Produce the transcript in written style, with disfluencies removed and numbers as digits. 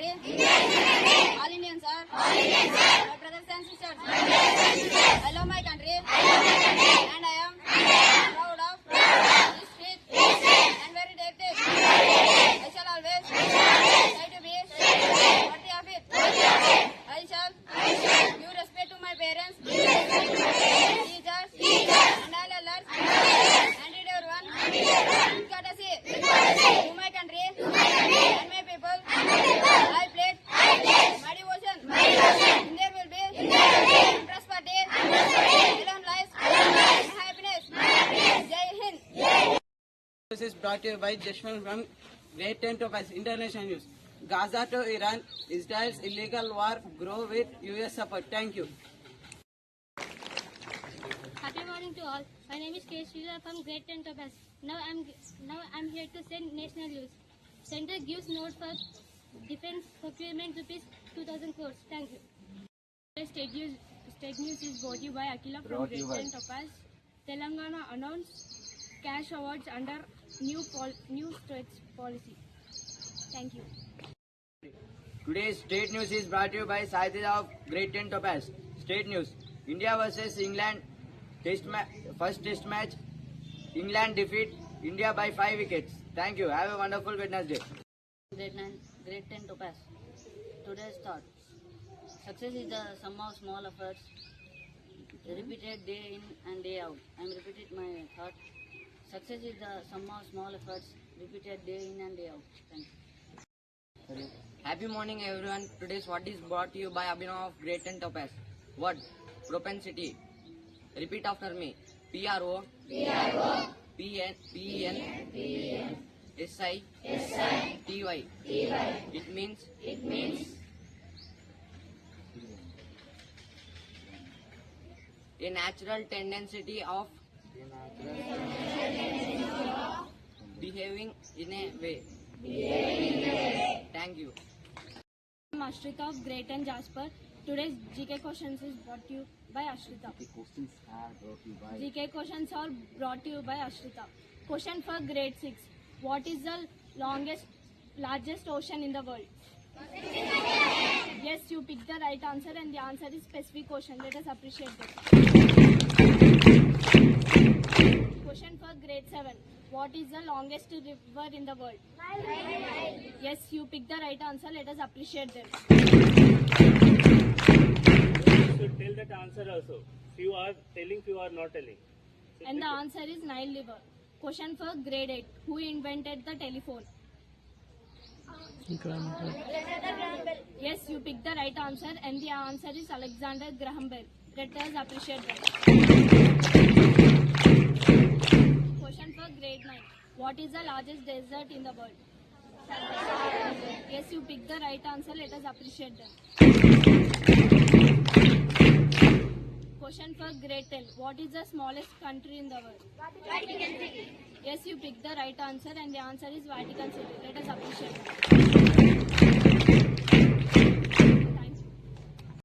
country? All Indians are? My brothers and sisters. I love my country. And I am proud of this faith and very devoted. I shall always try to be worthy of it. I shall give respect to my parents, teachers, and all others, and to everyone. Courtesy to my country and my people. I pledge my devotion. There will be prosperity, long life, and happiness. Jai Hind. This is brought to you by Jashman from Grade-X Topaz International News. Gaza to Iran, Israel's illegal war grow with US support. Thank you. Happy morning to all. My name is K. Srila from Grade-X Topaz. Now I'm here to send national news. Center gives note for defense procurement rupees 2,000 crores. Thank you. State news is brought to you by Akila from Grade-X Topaz. Telangana announced cash awards under new states policy. Thank you. Today's state news is brought to you by Saidida of Grade-X Topaz. State news: India versus England first test match. England defeat India by 5 wickets. Thank you. Have a wonderful Wednesday. Grade-X Topaz. Today's thought: success is the sum of small efforts repeated day in and day out. I am repeating my thought. Success is the sum of small efforts repeated day in and day out. Thank you. Happy morning, everyone. Today's what is brought to you by Abhinav of Grade-X Topaz. What? Propensity. Repeat after me. PRO. PN. SI. TY. It means. A natural tendency of behaving in a way. Thank you. I'm Ashrita of Grade-X Jasper. Today's GK questions is brought to you by Ashrita. GK questions are brought to you by Ashrita. Question for grade 6. What is the largest ocean in the world? Yes, you picked the right answer and the answer is specific question. Let us appreciate that. Question for grade 7. What is the longest river in the world? Yes, you picked the right answer. Let us appreciate them. You should tell that answer also. Few are telling, few are not telling. And the answer is Nile River. Question for grade 8. Who invented the telephone? Yes, you picked the right answer and the answer is Alexander Graham Bell. Let us appreciate that. Question for grade 9. What is the largest desert in the world? Yes, you picked the right answer. Let us appreciate that. Question for grade 10. What is the smallest country in the world? Vatican City. Yes, you picked the right answer and the answer is Vatican City. Let us appreciate it.